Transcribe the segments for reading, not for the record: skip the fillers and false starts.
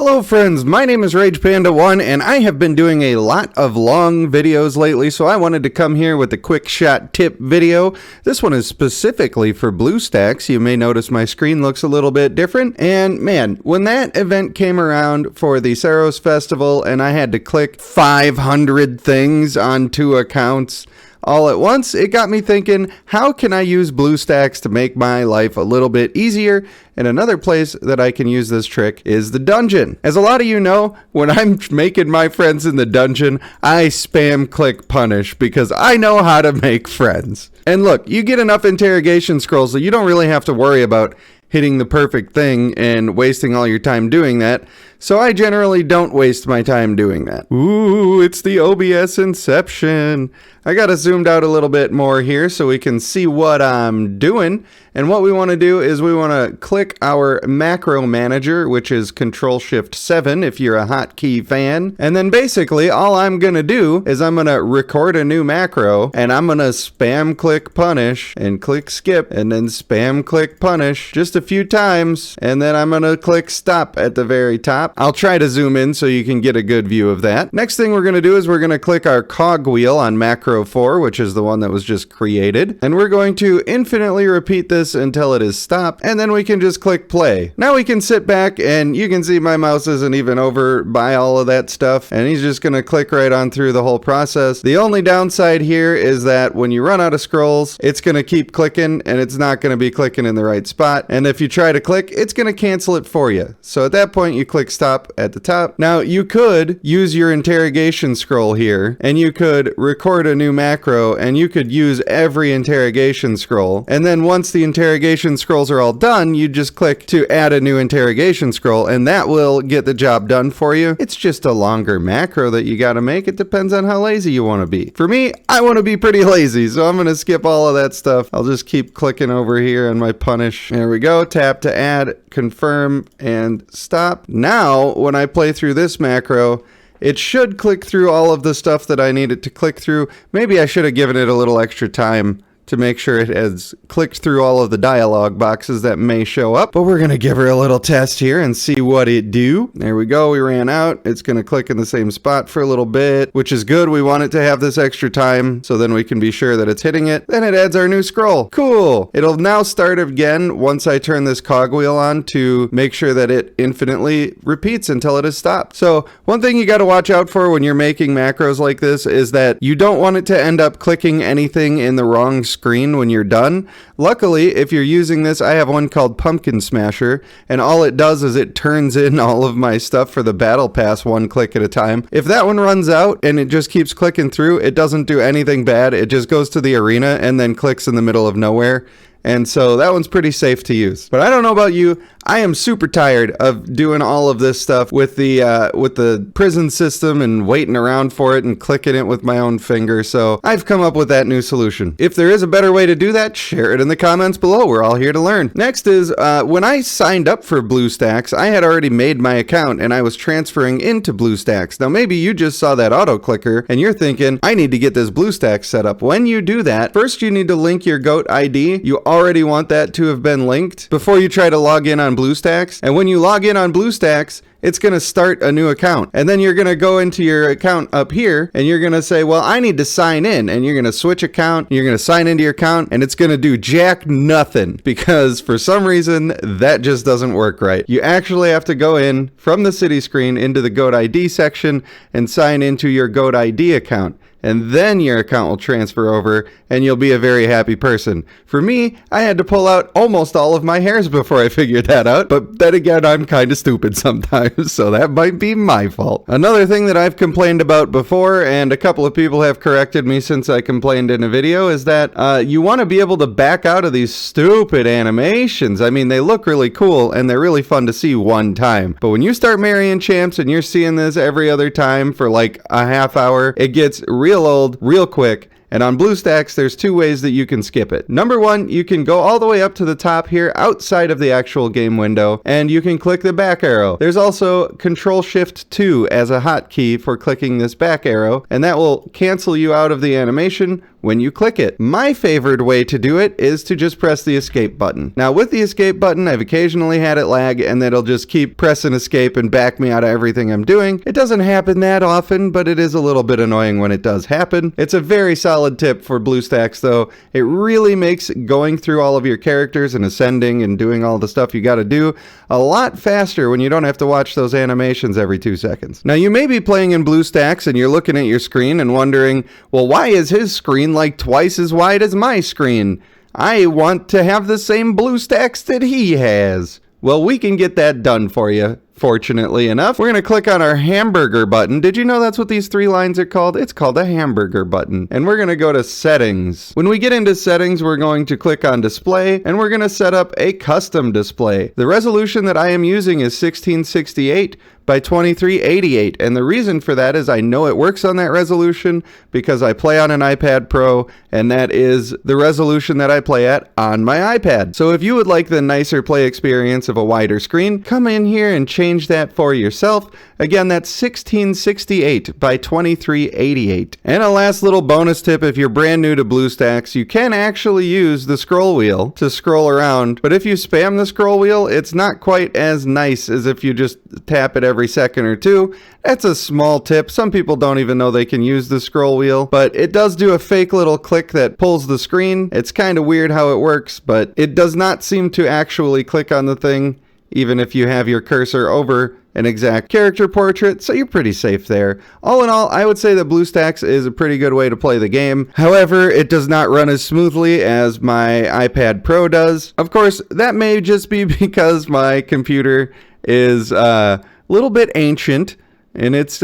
Hello friends, my name is RagePanda1 and I have been doing a lot of long videos lately, so I wanted to come here with a quick shot tip video. This one is specifically for Bluestacks. You may notice my screen looks a little bit different, and man, when that event came around for the Saros Festival and I had to click 500 things on 2 accounts all at once, it got me thinking, how can I use Bluestacks to make my life a little bit easier? And another place that I can use this trick is the dungeon. As a lot of you know, when I'm making my friends in the dungeon, I spam click punish because I know how to make friends. And look, you get enough interrogation scrolls that you don't really have to worry about hitting the perfect thing and wasting all your time doing that. So I generally don't waste my time doing that. Ooh, it's the OBS Inception. I got it zoomed out a little bit more here so we can see what I'm doing. And what we want to do is we want to click our macro manager, which is Control-Shift-7 if you're a hotkey fan. And then basically all I'm going to do is I'm going to record a new macro and I'm going to spam click punish and click skip and then spam click punish just a few times. And then I'm going to click stop at the very top. I'll try to zoom in so you can get a good view of that. Next thing we're going to do is we're going to click our cogwheel on macro 4, which is the one that was just created. And we're going to infinitely repeat this until it is stopped. And then we can just click play. Now we can sit back and you can see my mouse isn't even over by all of that stuff. And he's just going to click right on through the whole process. The only downside here is that when you run out of scrolls, it's going to keep clicking and it's not going to be clicking in the right spot. And if you try to click, it's going to cancel it for you. So at that point, you click stop at the top. Now you could use your interrogation scroll here and you could record a new macro and you could use every interrogation scroll. And then once the interrogation scrolls are all done, you just click to add a new interrogation scroll and that will get the job done for you. It's just a longer macro that you got to make. It depends on how lazy you want to be. For me, I want to be pretty lazy, so I'm going to skip all of that stuff. I'll just keep clicking over here on my punish. There we go. Tap to add, confirm, and stop. Now, when I play through this macro, it should click through all of the stuff that I needed to click through. Maybe I should have given it a little extra time to make sure it has clicked through all of the dialog boxes that may show up. But we're going to give her a little test here and see what it do. There we go. We ran out. It's going to click in the same spot for a little bit, which is good. We want it to have this extra time so then we can be sure that it's hitting it. Then it adds our new scroll. Cool. It'll now start again once I turn this cogwheel on to make sure that it infinitely repeats until it is stopped. So one thing you got to watch out for when you're making macros like this is that you don't want it to end up clicking anything in the wrong screen when you're done. Luckily, if you're using this, I have one called Pumpkin Smasher, and all it does is it turns in all of my stuff for the battle pass one click at a time. If that one runs out and it just keeps clicking through, it doesn't do anything bad. It just goes to the arena and then clicks in the middle of nowhere. And so that one's pretty safe to use. But I don't know about you, I am super tired of doing all of this stuff with the prison system and waiting around for it and clicking it with my own finger. So I've come up with that new solution. If there is a better way to do that, share it in the comments below. We're all here to learn. Next is when I signed up for Bluestacks, I had already made my account and I was transferring into Bluestacks. Now maybe you just saw that auto clicker and you're thinking, I need to get this Bluestacks set up. When you do that, first you need to link your GOAT ID. You already want that to have been linked before you try to log in on Bluestacks. And when you log in on Bluestacks, it's going to start a new account. And then you're going to go into your account up here and you're going to say, well, I need to sign in. And you're going to switch account. You're going to sign into your account and it's going to do jack nothing because for some reason that just doesn't work right. You actually have to go in from the city screen into the GOAT ID section and sign into your GOAT ID account. And then your account will transfer over and you'll be a very happy person. For me, I had to pull out almost all of my hairs before I figured that out. But then again, I'm kind of stupid sometimes, so that might be my fault. Another thing that I've complained about before, and a couple of people have corrected me since I complained in a video, is that you want to be able to back out of these stupid animations. I mean, they look really cool and they're really fun to see one time. But when you start marrying champs and you're seeing this every other time for like a half hour, it gets real old, real quick. And on Bluestacks, there's 2 ways that you can skip it. Number 1, you can go all the way up to the top here outside of the actual game window, and you can click the back arrow. There's also Control-Shift-2 as a hotkey for clicking this back arrow, and that will cancel you out of the animation when you click it. My favorite way to do it is to just press the escape button. Now with the escape button, I've occasionally had it lag and then it'll just keep pressing escape and back me out of everything I'm doing. It doesn't happen that often, but it is a little bit annoying when it does happen. It's a very solid tip for Bluestacks though. It really makes going through all of your characters and ascending and doing all the stuff you gotta do a lot faster when you don't have to watch those animations every 2 seconds. Now you may be playing in Bluestacks and you're looking at your screen and wondering, well, why is his screen like twice as wide as my screen? I want to have the same Bluestacks that he has. Well, we can get that done for you, fortunately enough. We're going to click on our hamburger button. Did you know that's what these 3 lines are called? It's called a hamburger button. And we're going to go to settings. When we get into settings, we're going to click on display and we're going to set up a custom display. The resolution that I am using is 1668 by 2388, and the reason for that is I know it works on that resolution because I play on an iPad Pro, and that is the resolution that I play at on my iPad. So if you would like the nicer play experience of a wider screen, come in here and change that for yourself. Again, that's 1668 by 2388. And a last little bonus tip, if you're brand new to Bluestacks, you can actually use the scroll wheel to scroll around, but if you spam the scroll wheel, it's not quite as nice as if you just tap it every second or two. That's a small tip. Some people don't even know they can use the scroll wheel, but it does do a fake little click that pulls the screen. It's kind of weird how it works, but it does not seem to actually click on the thing, even if you have your cursor over an exact character portrait, so you're pretty safe there. All in all, I would say that Bluestacks is a pretty good way to play the game. However, it does not run as smoothly as my iPad Pro does. Of course, that may just be because my computer is a little bit ancient, and it's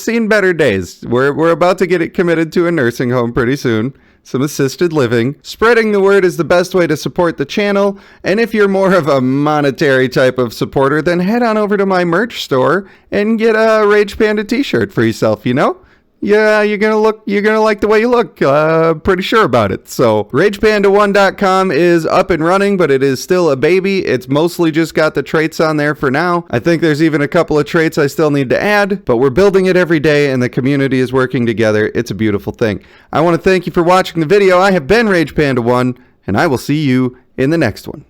seen better days. We're about to get it committed to a nursing home pretty soon. Some assisted living. Spreading the word is the best way to support the channel, and if you're more of a monetary type of supporter, then head on over to my merch store and get a Rage Panda t-shirt for yourself, you know? Yeah, you're gonna like the way you look. Pretty sure about it. So RagePanda1.com is up and running, but it is still a baby. It's mostly just got the traits on there for now. I think there's even a couple of traits I still need to add, but we're building it every day and the community is working together. It's a beautiful thing. I want to thank you for watching the video. I have been RagePanda1, and I will see you in the next one.